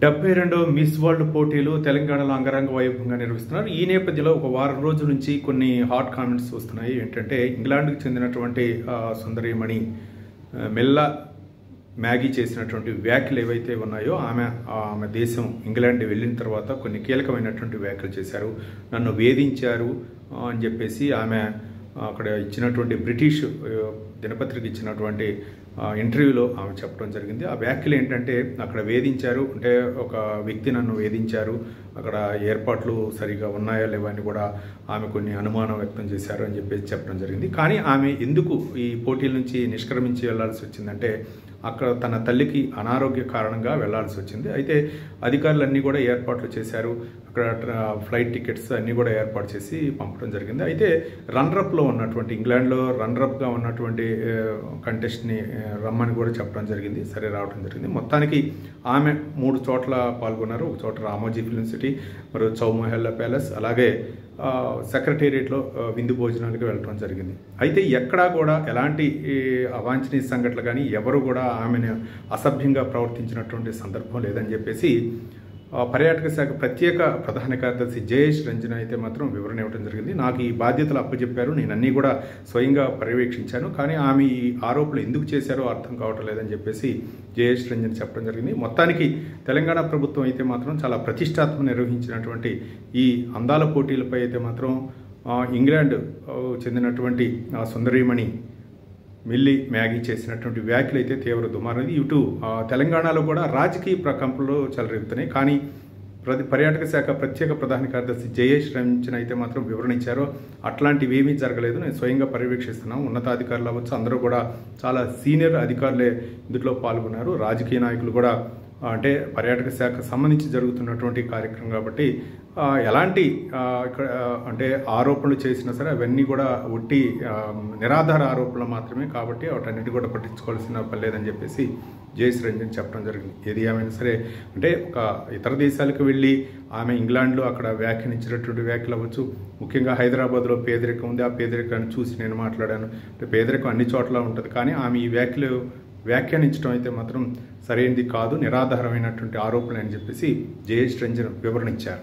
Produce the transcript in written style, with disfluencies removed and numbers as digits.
72 miss world పోటీలు తెలంగాణలో అంగరంగ వైభవంగా నిర్వహిస్తున్నారు. ఈ నేపథ్యంలో ఒక వారం రోజుల నుంచి కొన్ని హాట్ కామెంట్స్ వస్తున్నాయి. ఏంటంటే ఇంగ్లాండ్కి చెందినటువంటి సుందరీమణి మెల్ల మ్యాగీ చేసినటువంటి వ్యాఖ్యలు ఏవైతే ఉన్నాయో ఆమె దేశం ఇంగ్లాండ్ వెళ్ళిన తర్వాత కొన్ని కీలకమైనటువంటి వ్యాఖ్యలు చేశారు. నన్ను వేధించారు అని చెప్పేసి ఆమె అక్కడ ఇచ్చినటువంటి బ్రిటిష్ దినపత్రిక ఇచ్చినటువంటి ఇంటర్వ్యూలో ఆమె చెప్పడం జరిగింది. ఆ వ్యాఖ్యలు ఏంటంటే అక్కడ వేధించారు అంటే ఒక వ్యక్తి నన్ను వేధించారు, అక్కడ ఏర్పాట్లు సరిగా ఉన్నాయా లేవా అని కూడా ఆమె కొన్ని అనుమానం వ్యక్తం చేశారు అని చెప్పేసి చెప్పడం జరిగింది. కానీ ఆమె ఎందుకు ఈ పోటీల నుంచి నిష్క్రమించి వెళ్లాల్సి వచ్చిందంటే అక్కడ తన తల్లికి అనారోగ్య కారణంగా వెళ్లాల్సి వచ్చింది. అయితే అధికారులన్నీ కూడా ఏర్పాట్లు చేశారు. అక్కడ ఫ్లైట్ టికెట్స్ అన్నీ కూడా ఏర్పాటు చేసి పంపడం జరిగింది. అయితే రన్నరప్లో ఉన్నటువంటి ఇంగ్లాండ్లో రన్నరప్గా ఉన్నటువంటి కంటెస్ట్ని రమ్మని కూడా చెప్పడం జరిగింది. సరే రావడం జరిగింది. మొత్తానికి ఆమె 3 చోట్ల పాల్గొన్నారు. ఒక చోట రామోజీ ఫిల్మ్ సిటీ, మరో చౌమహల్లా ప్యాలెస్, అలాగే సెక్రటేరియట్లో విందు భోజనాలకు వెళ్ళడం జరిగింది. అయితే ఎక్కడా కూడా ఎలాంటి అవాంఛనీయ సంఘటనలు కానీ ఎవరు కూడా ఆమెను అసభ్యంగా ప్రవర్తించినటువంటి సందర్భం లేదని చెప్పేసి పర్యాటక శాఖ ప్రత్యేక ప్రధాన కార్యదర్శి జయేష్ రంజన్ అయితే మాత్రం వివరణ ఇవ్వడం జరిగింది. నాకు ఈ బాధ్యతలు అప్పచెప్పారు, నేను అన్నీ కూడా స్వయంగా పర్యవేక్షించాను, కానీ ఆమె ఈ ఆరోపణలు ఎందుకు చేశారో అర్థం కావటం లేదని చెప్పేసి జయేష్ రంజన్ చెప్పడం జరిగింది. మొత్తానికి తెలంగాణ ప్రభుత్వం అయితే మాత్రం చాలా ప్రతిష్టాత్మక నిర్వహించినటువంటి ఈ అందాల పోటీలపై అయితే మాత్రం ఇంగ్లాండ్ చెందినటువంటి సుందరీమణి మిల్లీ మ్యాగీ చేసినటువంటి వ్యాఖ్యలు అయితే తీవ్ర దుమారం. ఇటు తెలంగాణలో కూడా రాజకీయ ప్రకంపనలు చెలరేగుతున్నాయి. కానీ పర్యాటక శాఖ ప్రత్యేక ప్రధాన కార్యదర్శి జయేష్ రంజన్ అయితే మాత్రం వివరణ ఇచ్చారో అట్లాంటివి ఏమీ జరగలేదు, నేను స్వయంగా పర్యవేక్షిస్తున్నాను. ఉన్నతాధికారులు అవ్వచ్చు, అందరూ కూడా చాలా సీనియర్ అధికారులే ఇందులో పాల్గొన్నారు. రాజకీయ నాయకులు కూడా అంటే పర్యాటక శాఖకు సంబంధించి జరుగుతున్నటువంటి కార్యక్రమం కాబట్టి ఎలాంటి ఇక్కడ అంటే ఆరోపణలు చేసినా సరే అవన్నీ కూడా ఒట్టి నిరాధార ఆరోపణలు మాత్రమే కాబట్టి వాటన్నిటి కూడా పట్టించుకోవాల్సిన పని లేదని చెప్పేసి జయేష్ రంజన్ చెప్పడం జరిగింది. ఏది ఏమైనా సరే అంటే ఒక ఇతర దేశాలకు వెళ్ళి ఆమె ఇంగ్లాండ్లో అక్కడ వ్యాఖ్యానించినటువంటి వ్యాఖ్యలు అవ్వచ్చు. ముఖ్యంగా హైదరాబాద్లో పేదరికం ఉంది, ఆ పేదరికాన్ని చూసి నేను మాట్లాడాను అంటే పేదరికం అన్ని చోట్ల ఉంటుంది, కానీ ఆమె ఈ వ్యాఖ్యానించడం అయితే మాత్రం సరైనది కాదు, నిరాధారమైనటువంటి ఆరోపణ అని చెప్పేసి జయేష్ రంజన్ వివరణ ఇచ్చారు.